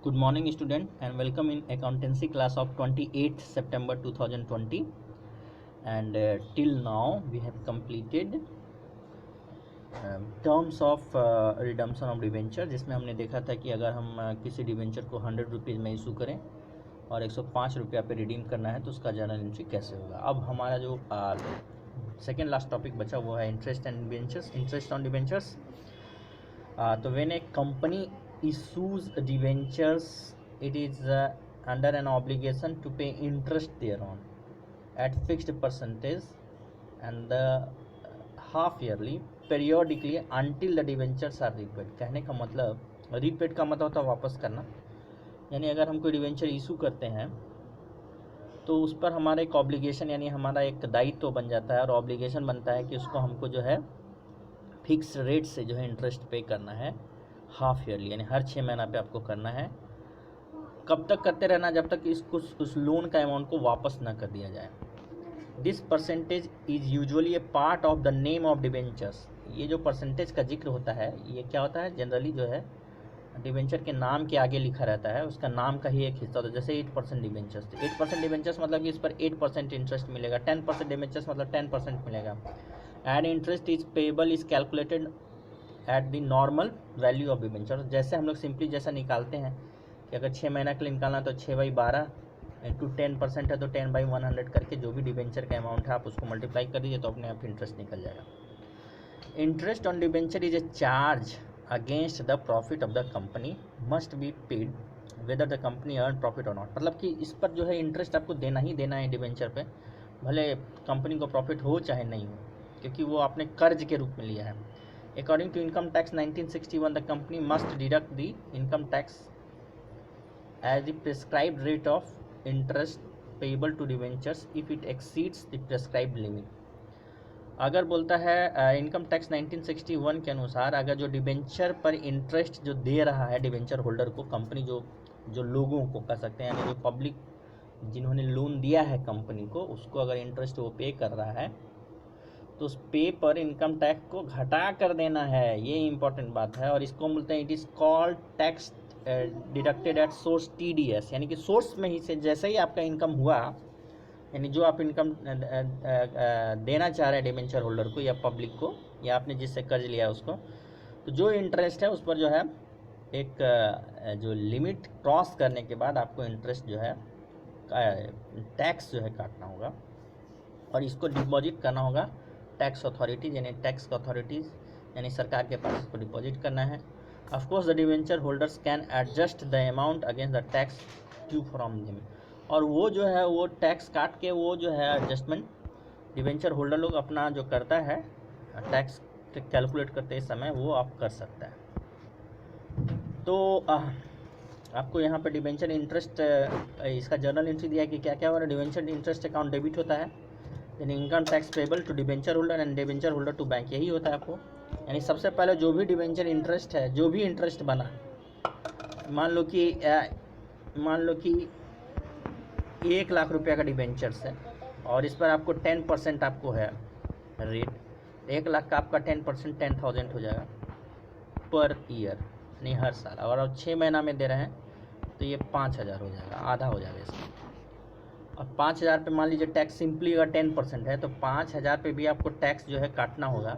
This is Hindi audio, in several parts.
Good morning student and welcome in accountancy class of 28th September 2020 and till now we have completed terms of redemption of debenture, जिसमें हमने देखा था कि अगर हम किसी डिवेंचर को 100 रुपीज़ में इशू करें और 105 रुपया पे रिडीम करना है तो उसका जर्नल एंट्री कैसे होगा। अब हमारा जो सेकेंड लास्ट टॉपिक बचा वो है interest and debentures, interest on debentures. तो when a company issues debentures, it is under an obligation to pay interest thereon at fixed percentage and the half yearly periodically until the debentures are repaid। कहने का मतलब रीपेड का मतलब होता है वापस करना, यानी अगर हम कोई डिवेंचर इशू करते हैं तो उस पर हमारा एक ऑब्लिगेशन यानी हमारा एक दायित्व बन जाता है और ऑब्लिगेशन बनता है कि उसको हमको जो है फिक्स रेट से जो है इंटरेस्ट पे करना है हाफ ईयरली, यानी हर 6 महीना पे आपको करना है। कब तक करते रहना? जब तक इसको उस लोन का अमाउंट को वापस ना कर दिया जाए। This percentage is usually A part of the name of debentures. ये जो परसेंटेज का जिक्र होता है ये क्या होता है? जनरली जो है डिवेंचर के नाम के आगे लिखा रहता है, उसका नाम का ही एक हिस्सा होता है। जैसे 8% डिवेंचर्स, 8% डिवेंचर्स मतलब कि इस पर 8% इंटरेस्ट मिलेगा। 10% डिवेंचर्स मतलब 10% मिलेगा। And interest is payable is calculated at the normal value of debenture. जैसे हम लोग सिंपली जैसा निकालते हैं कि अगर 6 महीना के लिए निकालना तो 6/12 इंटू 10% है तो 10/100 करके जो भी डिवेंचर का अमाउंट है आप उसको मल्टीप्लाई कर दीजिए तो अपने आप इंटरेस्ट निकल जाएगा। Interest on debenture is a charge against the profit of the company must be paid whether the company earn profit और नॉट। मतलब कि इस पर जो है इंटरेस्ट आपको देना ही देना है डिवेंचर पे, भले कंपनी को प्रॉफिट हो चाहे नहीं हो, क्योंकि वो आपने कर्ज के रूप में लिया है। According to Income Tax 1961, the company must deduct the income tax as the prescribed rate of interest payable to debentures if it exceeds the prescribed limit। अगर बोलता है इनकम टैक्स 1961 के अनुसार अगर जो डिबेंचर पर इंटरेस्ट जो दे रहा है डिबेंचर होल्डर को, कंपनी जो लोगों को कह सकते हैं यानी जो पब्लिक जिन्होंने लोन दिया है कंपनी को, उसको अगर इंटरेस्ट वो पे कर रहा है तो उस पे पर इनकम टैक्स को घटा कर देना है। ये इंपॉर्टेंट बात है और इसको बोलते हैं it is called tax deducted at source TDS, यानी कि सोर्स में ही से जैसे ही आपका इनकम हुआ, यानी जो आप इनकम देना चाह रहे हैं डिबेंचर होल्डर को या पब्लिक को या आपने जिससे कर्ज लिया उसको, तो जो इंटरेस्ट है उस पर जो है एक जो लिमिट क्रॉस करने के बाद आपको इंटरेस्ट जो है टैक्स जो है काटना होगा और इसको डिपॉजिट करना होगा टैक्स अथॉरिटीज़, यानी टैक्स अथॉरिटीज़ यानी सरकार के पास इसको डिपॉजिट करना है। Of course the debenture holders can adjust the amount against the tax due from them, और वो जो है वो टैक्स काट के वो जो है एडजस्टमेंट डिवेंचर होल्डर लोग अपना जो करता है टैक्स कैलकुलेट करते समय वो आप कर सकता है। तो आपको यहाँ पे डिवेंचर इंटरेस्ट इसका जर्नल एंट्री दिया है कि क्या क्या हो रहा है। डिवेंचर इंटरेस्ट अकाउंट डेबिट होता है, यानी income tax payable to debenture holder and debenture holder to bank, यही होता है आपको। यानी सबसे पहले जो भी डिवेंचर इंटरेस्ट है, जो भी इंटरेस्ट बना, मान लो कि 1 लाख रुपया का डिवेंचर्स है और इस पर आपको 10% आपको है रेट, 1 लाख का आपका 10% 10,000 हो जाएगा पर ईयर, नहीं हर साल। और अब 6 महीना में दे रहे हैं तो ये 5,000 हो जाएगा, आधा हो जाएगा इसमें। और 5,000 पे मान लीजिए टैक्स सिंपली अगर 10% है तो 5,000 पे भी आपको टैक्स जो है काटना होगा।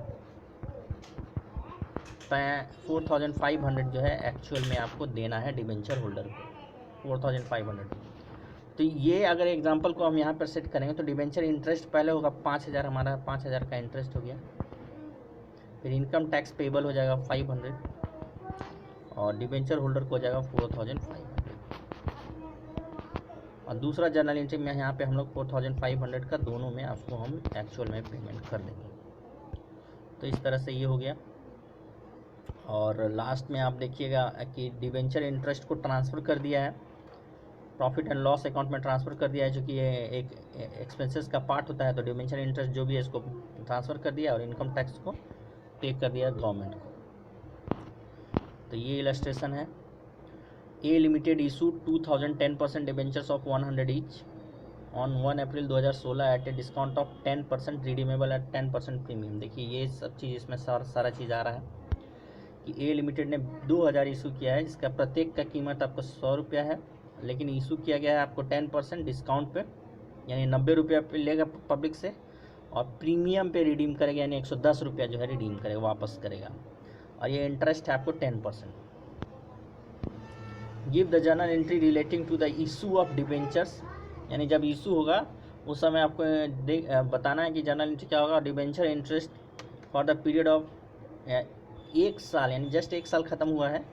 4,500 जो है एक्चुअल में आपको देना है डिवेंचर होल्डर को, 4,500। तो ये अगर एग्जांपल को हम यहाँ पर सेट करेंगे तो डिवेंचर इंटरेस्ट पहले होगा 5,000, हमारा 5,000 का इंटरेस्ट हो गया, फिर इनकम टैक्स पेबल हो जाएगा 500 और डिवेंचर होल्डर को हो जाएगा 4,500 और दूसरा जर्नल एंट्री में यहाँ पे हम लोग 4,500 का दोनों में आपको हम एक्चुअल में पेमेंट कर देंगे। तो इस तरह से ये हो गया। और लास्ट में आप देखिएगा कि डिवेंचर इंटरेस्ट को ट्रांसफ़र कर दिया है, प्रॉफिट एंड लॉस अकाउंट में ट्रांसफ़र कर दिया है, जो कि ये एक एक्सपेंसेस का पार्ट होता है। तो डिवेंचर इंटरेस्ट जो भी है इसको ट्रांसफ़र कर दिया और इनकम टैक्स को पे कर दिया गवर्नमेंट को। तो ये इलस्ट्रेशन है। A limited issue 2010% debentures of 100 each on 1 April 2016 at a discount of 10% redeemable at 10% premium. देखिए ये सब चीज़ इसमें सारा चीज़ आ रहा है कि ए लिमिटेड ने 2000 इशू किया है, इसका प्रत्येक का कीमत आपको 100 रुपया है, लेकिन इशू किया गया है आपको 10% डिस्काउंट पे, यानी 90 रुपया पे लेगा पब्लिक से, और प्रीमियम पे रिडीम करेगा यानी 110 रुपया जो है रिडीम करेगा, वापस करेगा, और ये इंटरेस्ट है आपको 10%। Give the journal entry relating to the issue of debentures, यानी जब इशू होगा उस समय आपको बताना है कि जर्नल एंट्री क्या होगा। Debenture interest for the period of 1 साल, यानी जस्ट 1 साल ख़त्म हुआ है,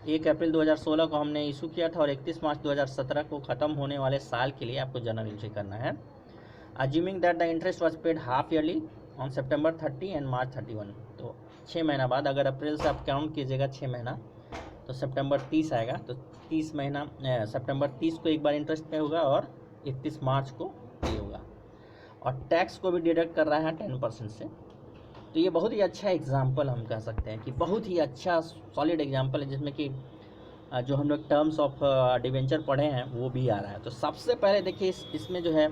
1 अप्रैल 2016 को हमने इशू किया था और 31 मार्च 2017 को ख़त्म होने वाले साल के लिए आपको जर्नल एंट्री करना है। Assuming that the interest was paid half yearly on September 30 and March 31, तो 6 महीना बाद, अगर अप्रैल से आप काउंट कीजिएगा 6 महीना तो सितंबर 30 आएगा, तो 30 महीना सितंबर 30 को एक बार इंटरेस्ट पे होगा और 31 मार्च को पे होगा, और टैक्स को भी डिडक्ट कर रहा है 10% से। तो ये बहुत ही अच्छा एग्जाम्पल हम कह सकते हैं कि बहुत ही अच्छा सॉलिड एग्जाम्पल है, जिसमें कि जो हम लोग टर्म्स ऑफ डिवेंचर पढ़े हैं वो भी आ रहा है। तो सबसे पहले देखिए इसमें जो है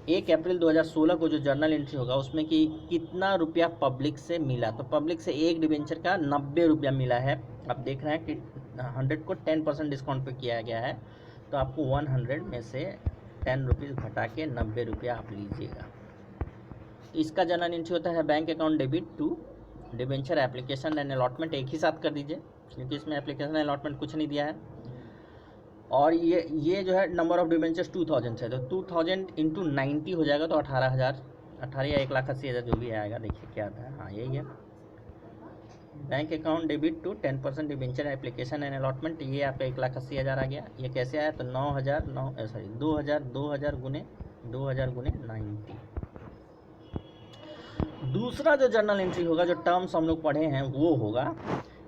1 अप्रैल 2016 को जो जर्नल एंट्री होगा उसमें कि कितना रुपया पब्लिक से मिला, तो पब्लिक से एक डिवेंचर का 90 रुपया मिला है। आप देख रहे हैं कि 100 को 10% डिस्काउंट पे किया गया है, तो आपको 100 में से 10 रुपीज़ घटा के 90 रुपया आप लीजिएगा। तो इसका जर्नल एंट्री होता है bank account debit to debenture application and allotment, एक ही साथ कर दीजिए क्योंकि इसमें एप्लीकेशन अलॉटमेंट कुछ नहीं दिया है। और ये जो है नंबर ऑफ डिवेंचर्स 2000 है, तो 2000 इंटू 90 हो जाएगा, तो 18,000 या 1,80,000 जो भी आएगा, देखिए क्या आता है, हाँ यही है। Bank account debit to 10% debenture application and allotment, ये आपका 1,80,000 आ गया। ये कैसे आया, तो 2000 गुने 90। दूसरा जो जर्नल एंट्री होगा, जो टर्म्स हम लोग पढ़े हैं, वो होगा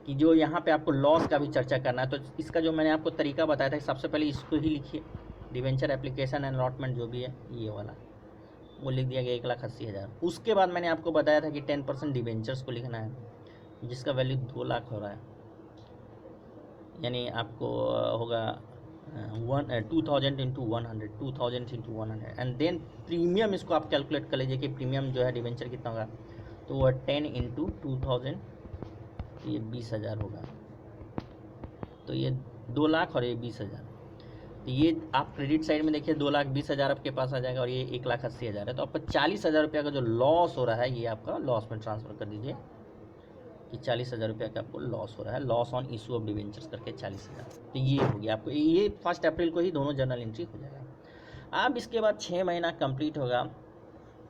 कि जो यहाँ पे आपको लॉस का भी चर्चा करना है। तो इसका जो मैंने आपको तरीका बताया था, सबसे पहले इसको ही लिखिए, डिवेंचर एप्लीकेशन एंड अलॉटमेंट जो भी है ये वाला, वो लिख दिया गया 1,80,000। उसके बाद मैंने आपको बताया था कि 10% डिवेंचर्स को लिखना है, जिसका वैल्यू 2 लाख हो रहा है, यानी आपको होगा 2000 into 100, 2000 into 100, and then premium इसको आप कैलकुलेट कर लीजिए कि प्रीमियम जो है डिवेंचर कितना होगा, तो वह 10 इंटू 2000, तो ये 20,000 होगा। तो ये 2 लाख और ये 20,000, तो ये आप क्रेडिट साइड में देखिए 2,20,000 आपके पास आ जाएगा और ये 1,80,000 है, तो आपका 40,000 रुपये का जो लॉस हो रहा है ये आपका लॉस में ट्रांसफ़र कर दीजिए कि 40,000 रुपये का आपको लॉस हो रहा है, loss on issue of debentures करके 40,000। तो ये हो गया आपको, ये 1 अप्रैल को ही दोनों जर्नल एंट्री हो जाएगा। अब इसके बाद 6 महीना कंप्लीट होगा,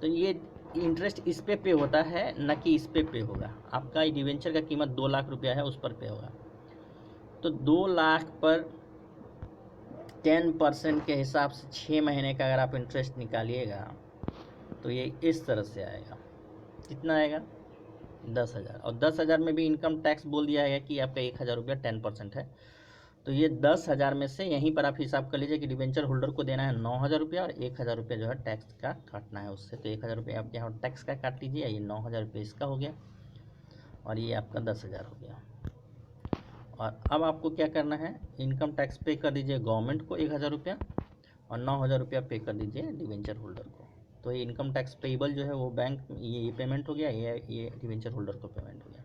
तो ये इंटरेस्ट इस पे होता है, न कि इस पे होगा। आपका डिवेंचर का कीमत 2 लाख रुपया है, उस पर पे होगा। तो 2 लाख पर 10% के हिसाब से 6 महीने का अगर आप इंटरेस्ट निकालिएगा तो ये इस तरह से आएगा। कितना आएगा, 10,000, और 10,000 में भी इनकम टैक्स बोल दिया है कि आपका 1,000 रुपया 10% है, तो ये 10,000 में से यहीं पर आप हिसाब कर लीजिए कि डिवेंचर होल्डर को देना है 9,000 रुपया और 1,000 रुपया जो है टैक्स का काटना है उससे। तो 1,000 रुपया आप यहाँ टैक्स का काट लीजिए, ये 9,000 रुपये इसका हो गया और ये आपका 10,000 हो गया। और अब आपको क्या करना है, इनकम टैक्स पे कर दीजिए गवर्नमेंट को 1,000 रुपया और 9,000 रुपया पे कर दीजिए डिवेंचर होल्डर को। तो ये इनकम टैक्स पेबल जो है वो बैंक ये पेमेंट हो गया, ये डिवेंचर होल्डर को पेमेंट हो गया।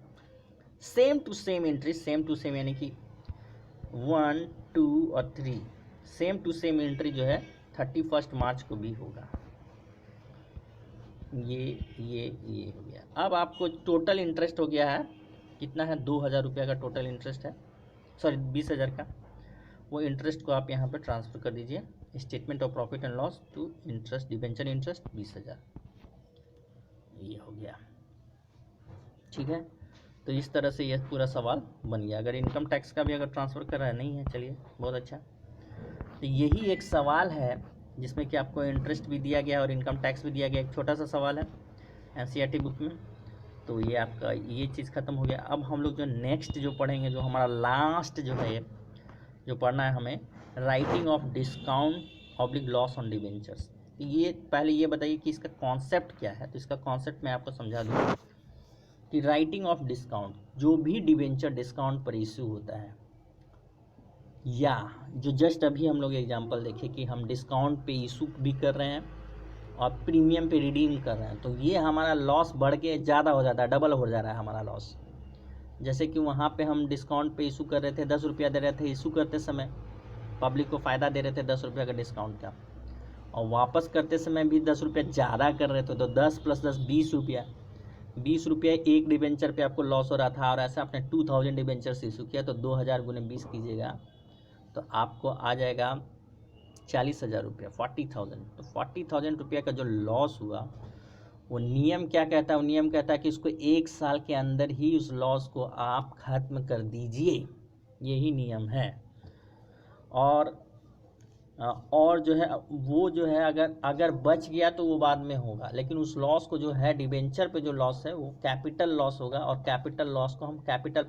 Same to same entry, same to same यानी कि 1, 2 और 3 सेम टू सेम एंट्री जो है 31 मार्च को भी होगा। ये हो गया। अब आपको टोटल इंटरेस्ट हो गया है कितना है, 2,000 रुपया का टोटल इंटरेस्ट है, सॉरी 20,000 का। वो इंटरेस्ट को आप यहाँ पर ट्रांसफ़र कर दीजिए statement of profit and loss to interest, debenture interest 20,000, ये हो गया। ठीक है, तो इस तरह से यह पूरा सवाल बन गया। अगर इनकम टैक्स का भी अगर ट्रांसफ़र कर रहा है, नहीं है, चलिए बहुत अच्छा। तो यही एक सवाल है जिसमें कि आपको इंटरेस्ट भी दिया गया और इनकम टैक्स भी दिया गया, एक छोटा सा सवाल है NCERT बुक में। तो ये आपका ये चीज़ ख़त्म हो गया। अब हम लोग जो नेक्स्ट जो पढ़ेंगे, जो हमारा लास्ट जो है जो पढ़ना है हमें, writing of discount oblique loss on debentures. ये पहले ये बताइए कि इसका कॉन्सेप्ट क्या है। तो इसका कॉन्सेप्ट मैं आपको समझा दूँ कि राइटिंग ऑफ डिस्काउंट, जो भी डिवेंचर डिस्काउंट पर इशू होता है, या जो जस्ट अभी हम लोग एग्जांपल देखें कि हम डिस्काउंट पे इशू भी कर रहे हैं और प्रीमियम पे रिडीम कर रहे हैं, तो ये हमारा लॉस बढ़ के ज़्यादा हो जाता है, डबल हो जा रहा है हमारा लॉस। जैसे कि वहाँ पे हम डिस्काउंट पे इशू कर रहे थे, 10 रुपया दे रहे थे इशू करते समय, पब्लिक को फ़ायदा दे रहे थे 10 रुपया का डिस्काउंट का, और वापस करते समय भी 10 रुपया ज़्यादा कर रहे थे, तो 10 + 10 20 रुपया, 20 रुपया एक डिबेंचर पे आपको लॉस हो रहा था। और ऐसा आपने 2000 डिबेंचर इशू किया, तो 2000 × 20 कीजिएगा तो आपको आ जाएगा 40,000 रुपया, 40,000। तो 40,000 रुपया का जो लॉस हुआ, वो नियम क्या कहता है? वो नियम कहता है कि इसको 1 साल के अंदर ही उस लॉस को आप ख़त्म कर दीजिए, यही नियम है। और जो है वो जो है अगर बच गया तो वो बाद में होगा, लेकिन उस लॉस को जो है डिबेंचर पे जो लॉस है वो कैपिटल लॉस होगा, और कैपिटल लॉस को हम कैपिटल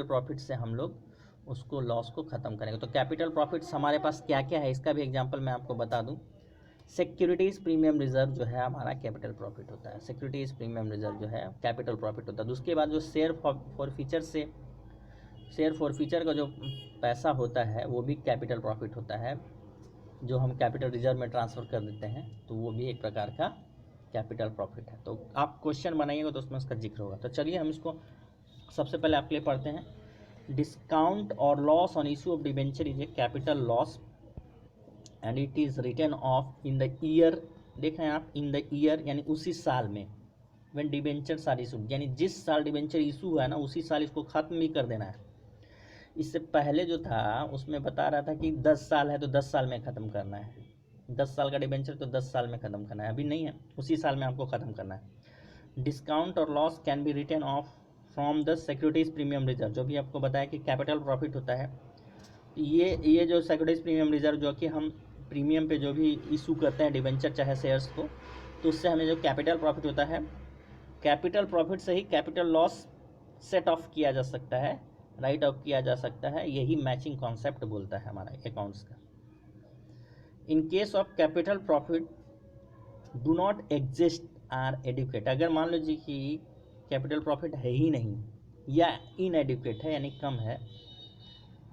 प्रॉफिट से हम लोग उसको लॉस को ख़त्म करेंगे। तो कैपिटल प्रॉफिट्स हमारे पास क्या क्या है, इसका भी एग्जांपल मैं आपको बता दूं। सिक्योरिटीज़ प्रीमियम रिजर्व जो है हमारा कैपिटल प्रॉफिट होता है, सिक्योरिटीज़ प्रीमियम रिजर्व जो है कैपिटल प्रॉफिट होता है। उसके बाद जो शेयर फॉरफीचर का जो पैसा होता है वो भी कैपिटल प्रॉफिट होता है, जो हम कैपिटल रिजर्व में ट्रांसफ़र कर देते हैं, तो वो भी एक प्रकार का कैपिटल प्रॉफिट है। तो आप क्वेश्चन बनाइएगा तो उसमें उसका जिक्र होगा। तो चलिए हम इसको सबसे पहले आपके लिए पढ़ते हैं। डिस्काउंट और loss on issue of debenture is a capital loss and it is return of in the year. देखें आप, इन द ईयर यानी उसी साल में, व्हेन डिबेंचर्स आर इशूड, यानी जिस साल डिबेंचर इशू हुआ है ना उसी साल इसको ख़त्म भी कर देना है। इससे पहले जो था उसमें बता रहा था कि 10 साल है तो 10 साल में ख़त्म करना है, 10 साल का डिबेंचर तो 10 साल में ख़त्म करना है, अभी नहीं है, उसी साल में आपको ख़त्म करना है। डिस्काउंट और loss can be return of from the securities premium reserve, जो भी आपको बताया कि कैपिटल प्रॉफिट होता है। ये जो सिक्योरिटीज़ प्रीमियम रिजर्व जो कि हम प्रीमियम पे जो भी इशू करते हैं डिबेंचर चाहे शेयर्स को, तो उससे हमें जो कैपिटल प्रॉफिट होता है, कैपिटल प्रॉफिट से ही कैपिटल लॉस सेट ऑफ किया जा सकता है, राइट ऑफ किया जा सकता है। यही मैचिंग कॉन्सेप्ट बोलता है हमारा अकाउंट्स का। In case of capital profit do not exist are educate, अगर मान लीजिए कि कैपिटल प्रॉफिट है ही नहीं या इनएडुकेट है यानी कम है,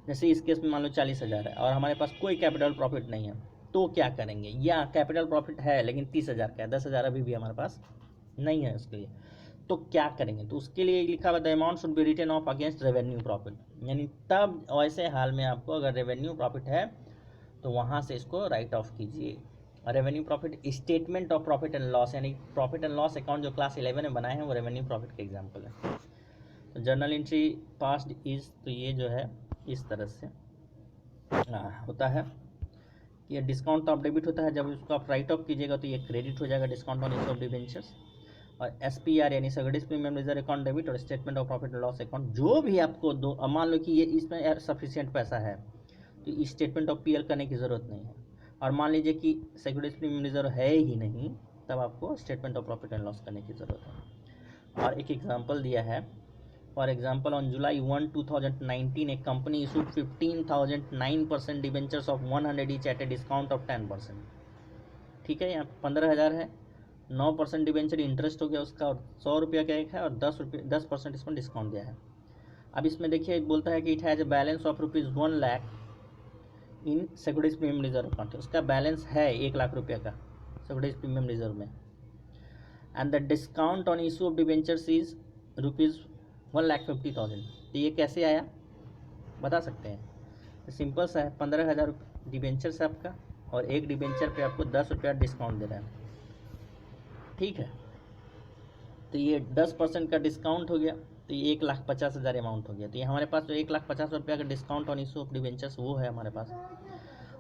जैसे इस केस में मान लो 40,000 है और हमारे पास कोई कैपिटल प्रॉफिट नहीं है, तो क्या करेंगे? या कैपिटल प्रॉफिट है लेकिन 30,000 का है, 10,000 अभी भी हमारे पास नहीं है उसके लिए, तो क्या करेंगे? तो उसके लिए लिखा हुआ the amount should be written off against revenue profit, यानी तब ऐसे हाल में आपको अगर रेवेन्यू प्रॉफिट है तो वहाँ से इसको राइट ऑफ कीजिए। Revenue profit statement of profit and loss, यानी प्रॉफिट एंड लॉस अकाउंट जो क्लास 11 में बनाए हैं वो रेवेन्यू प्रॉफिट के एग्जाम्पल है। तो जर्नल एंट्री पास्ट इज, तो ये जो है इस तरह से होता है कि डिस्काउंट ऑफ डेबिट होता है, जब उसको आप राइट ऑफ कीजिएगा तो ये क्रेडिट हो जाएगा, discount on issue of debentures. और SPR यानी securities premium reserve account debit, और statement of profit and loss account जो भी आपको दो, मान लो कि ये इसमें सफिशिएंट पैसा है तो स्टेटमेंट ऑफ PL करने की ज़रूरत नहीं है, और मान लीजिए कि सिक्योरिटीज प्रीमियम रिजर्व है ही नहीं, तब आपको statement of profit and loss करने की ज़रूरत है। और एक एग्जाम्पल दिया है, for example on July 1, 2019 A company issued 15,009% debentures of 100 each eight a discount of 10%। ठीक है, यहाँ 15,000 है, 9% डिबेंचर इंटरेस्ट हो गया उसका, और 100 रुपया का एक है, और 10% इसमें डिस्काउंट दिया है। अब इसमें देखिए बोलता है कि it has a balance of ₹1 lakh in securities premium reserve account, उसका बैलेंस है 1 लाख रुपये का सिक्योरिटीज प्रीमियम रिजर्व में, and the discount on issue of debentures is ₹1,50,000। तो ये कैसे आया बता सकते हैं? सिंपल सा है, 15,000 डिबेंचर्स है आपका, और एक डिबेंचर पे आपको 10 रुपया डिस्काउंट दे रहा है, ठीक है, तो ये 10% का डिस्काउंट हो गया, तो ये 1,50,000 अमाउंट हो गया। तो ये हमारे पास जो 1,50,000 रुपया का discount on issue of debentures वो है हमारे पास।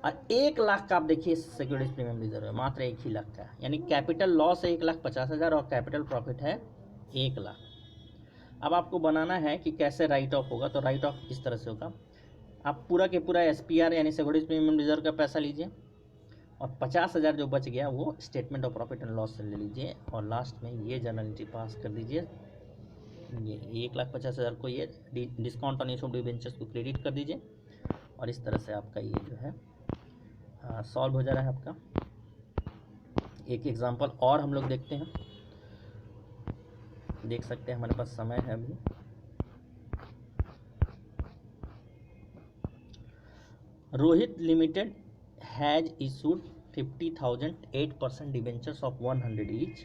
और 1 लाख का आप देखिए सिक्योरिटीज प्रीमियम रिजर्व है, मात्र 1 ही लाख का, यानी कैपिटल लॉस है 1,50,000 और कैपिटल प्रॉफिट है 1 लाख। अब आपको बनाना है कि कैसे राइट ऑफ होगा, तो राइट ऑफ इस तरह से होगा, आप पूरा के पूरा SPR यानी सिक्योरिटीज प्रीमियम रिजर्व का पैसा लीजिए, और 50,000 जो बच गया वो statement of profit and loss से ले लीजिए, और लास्ट में ये जर्नल एंट्री पास कर दीजिए। ये 1,50,000 को ये discount on issue of debentures को क्रेडिट कर दीजिए, और इस तरह से आपका ये जो है सॉल्व हो जा रहा है आपका। एक एग्जांपल और हम लोग देखते हैं, देख सकते हैं हमारे पास समय है अभी। Rohit limited has issued 50,000 8% debentures of 100 each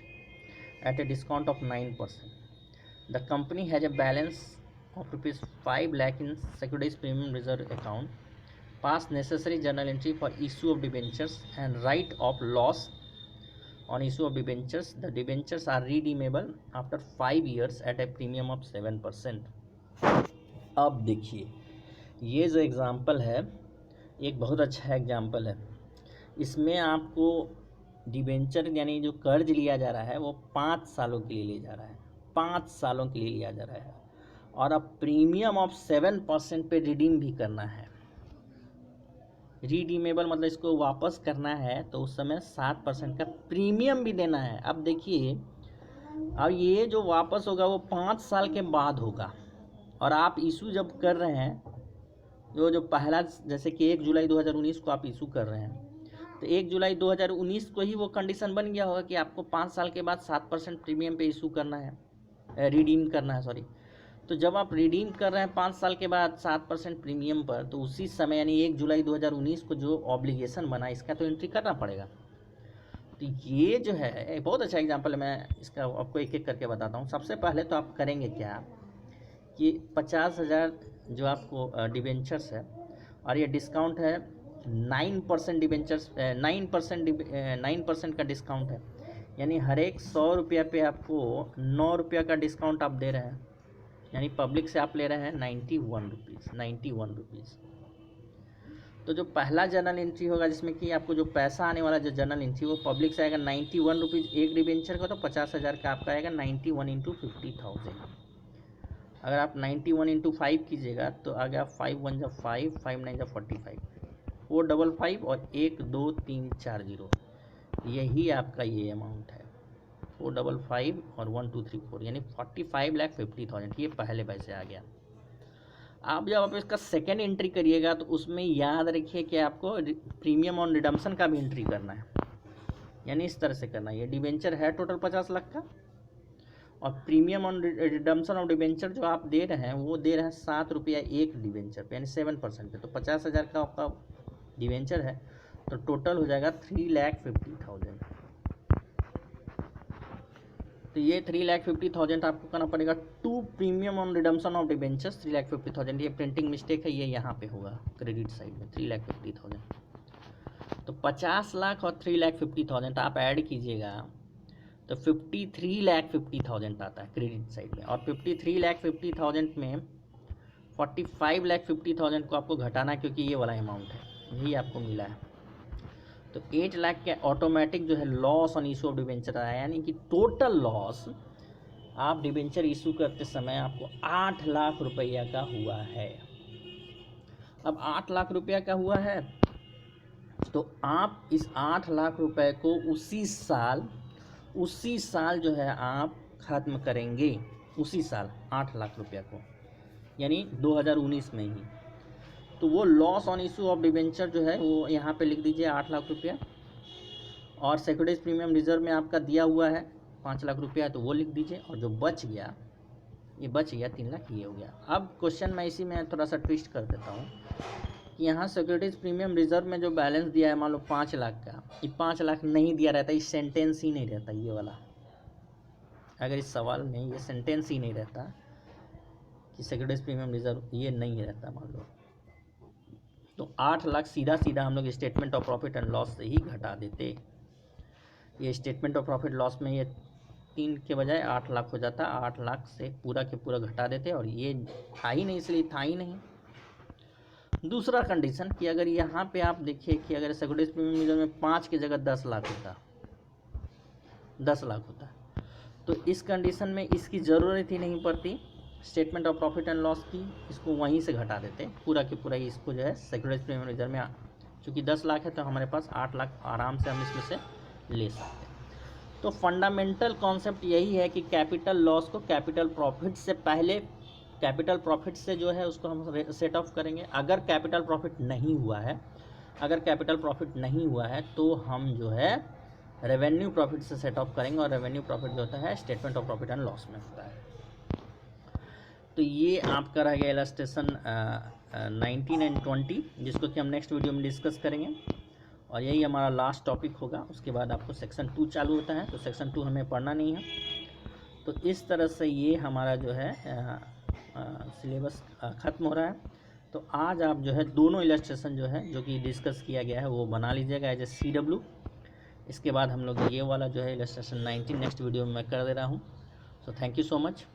eight a discount of 9%। The company has a balance of rupees 5 lakh in securities premium reserve account, pass necessary journal entry for issue of debentures and write off loss on issue of debentures. The debentures are redeemable after 5 years at a premium of 7%. अब देखिए ये जो एग्ज़ाम्पल है एक बहुत अच्छा एग्जाम्पल है। इसमें आपको डिबेंचर यानी जो कर्ज लिया जा रहा है वो 5 सालों के लिए लिया जा रहा है, 5 सालों के लिए लिया जा रहा है और अब प्रीमियम ऑफ 7% पे रिडीम भी करना है। रिडीमेबल मतलब इसको वापस करना है तो उस समय 7% का प्रीमियम भी देना है। अब देखिए अब ये जो वापस होगा वो 5 साल के बाद होगा और आप इशू जब कर रहे हैं जो पहला जैसे कि 1 जुलाई 2019 को आप इशू कर रहे हैं तो 1 जुलाई 2019 को ही वो कंडीशन बन गया होगा कि आपको 5 साल के बाद 7% प्रीमियम पे इशू करना है, रिडीम करना है सॉरी। तो जब आप रिडीम कर रहे हैं 5 साल के बाद 7% प्रीमियम पर तो उसी समय यानी 1 जुलाई 2019 को जो ऑब्लिगेशन बना इसका तो एंट्री करना पड़ेगा। तो ये जो है बहुत अच्छा एग्जांपल है, मैं इसका आपको एक एक करके बताता हूँ। सबसे पहले तो आप करेंगे क्या कि 50,000 जो आपको डिबेंचर्स है और ये डिस्काउंट है 9% डिबेंचर्स 9% का डिस्काउंट है, यानी हर एक 100 रुपया पे आपको 9 रुपया का डिस्काउंट आप दे रहे हैं, यानी पब्लिक से आप ले रहे हैं 91 रुपीज़। तो जो पहला जर्नल एंट्री होगा जिसमें कि आपको जो पैसा आने वाला जो जर्नल एंट्री वो पब्लिक से आएगा 91 रुपीज़ एक डिबेंचर का, तो 50,000 का आपका आएगा 91 इंटू 50,000। अगर आप 91 इंटू 5 कीजिएगा तो आ गया 5 1 जा 5 5 9 जा 45 455 और 1 2 3 4 0, यही आपका ये अमाउंट है 455 और 1 2 3 4 यानी 45,50,000 ये पहले पैसे आ गया। आप जब आप इसका सेकेंड एंट्री करिएगा तो उसमें याद रखिए कि आपको प्रीमियम ऑन रिडम्पशन का भी एंट्री करना है, यानी इस तरह से करना है। ये डिबेंचर है टोटल 50 लाख का और premium on redemption of debenture जो आप दे रहे हैं वो दे रहे हैं 7 रुपया एक डिबेंचर पे, यानी 7% पे। तो 50,000 का आपका डिबेंचर है तो टोटल हो जाएगा 3,50,000। तो ये 3,50,000 आपको करना पड़ेगा to premium on redemption of debentures 3,50,000। ये प्रिंटिंग मिस्टेक है, ये यहाँ पे होगा क्रेडिट साइड में 3,50,000। तो 50 लाख और 3,50,000 आप ऐड कीजिएगा तो 53,50,000 आता है क्रेडिट साइड में, और 53,50,000 में 45,50,000 को आपको घटाना है क्योंकि ये वाला अमाउंट है, यही आपको मिला है। तो 8 लाख के ऑटोमेटिक जो है loss on issue of debenture आया, यानी कि टोटल लॉस आप डिबेंचर इशू करते समय आपको 8 लाख रुपया का हुआ है। अब 8 लाख रुपया का हुआ है तो आप इस 8 लाख रुपए को उसी साल जो है आप ख़त्म करेंगे, उसी साल 8 लाख रुपया को, यानी 2019 में ही। तो वो loss on issue of debenture जो है वो यहाँ पे लिख दीजिए 8 लाख रुपया, और सिक्योरिटीज प्रीमियम रिजर्व में आपका दिया हुआ है 5 लाख रुपया तो वो लिख दीजिए, और जो बच गया ये बच गया 3 लाख ये हो गया। अब क्वेश्चन मैं इसी में थोड़ा सा ट्विस्ट कर देता हूँ कि यहाँ सिक्योरिटीज प्रीमियम रिजर्व में जो बैलेंस दिया है मान लो 5 लाख का, ये 5 लाख नहीं दिया रहता, ये सेंटेंस ही नहीं रहता ये वाला, अगर इस सवाल में ये सेंटेंस ही नहीं रहता कि सिक्योरिटीज प्रीमियम रिजर्व ये नहीं रहता मान लो, तो 8 लाख सीधा हम लोग statement of profit and loss से ही घटा देते। ये स्टेटमेंट ऑफ प्रॉफिट लॉस में ये 3 के बजाय 8 लाख हो जाता, 8 लाख से पूरा के पूरा घटा देते, और ये था ही नहीं इसलिए था ही नहीं। दूसरा कंडीशन कि अगर यहाँ पे आप देखिए कि अगर सिक्योरिटीज प्रीमियम रिजर्व में 5 की जगह 10 लाख होता, 10 लाख होता, तो इस कंडीशन में इसकी ज़रूरत ही नहीं पड़ती statement of profit and loss की, इसको वहीं से घटा देते पूरा के पूरा, इसको जो है सिक्योरिटीज प्रीमियम रिजर्व में चूँकि 10 लाख है तो हमारे पास 8 लाख आराम से हम इसमें से ले सकते हैं। तो फंडामेंटल कॉन्सेप्ट यही है कि कैपिटल लॉस को कैपिटल प्रॉफिट से पहले, कैपिटल प्रॉफिट से जो है उसको हम सेट ऑफ करेंगे। अगर कैपिटल प्रॉफिट नहीं हुआ है तो हम जो है रेवेन्यू प्रॉफिट से सेट ऑफ करेंगे, और रेवेन्यू प्रॉफिट जो होता है statement of profit and loss में होता है। तो ये आपका रह गया इलस्ट्रेशन 19 एंड 20, जिसको कि हम नेक्स्ट वीडियो में डिस्कस करेंगे, और यही हमारा लास्ट टॉपिक होगा। उसके बाद आपको सेक्शन 2 चालू होता है, तो सेक्शन 2 हमें पढ़ना नहीं है। तो इस तरह से ये हमारा जो है सिलेबस ख़त्म हो रहा है। तो आज आप जो है दोनों इलस्ट्रेशन जो है जो कि डिस्कस किया गया है वो बना लीजिएगा एज ए CW। इसके बाद हम लोग ये वाला जो है इलस्ट्रेशन 19 नेक्स्ट वीडियो में मैं कर दे रहा हूँ। So thank you so much.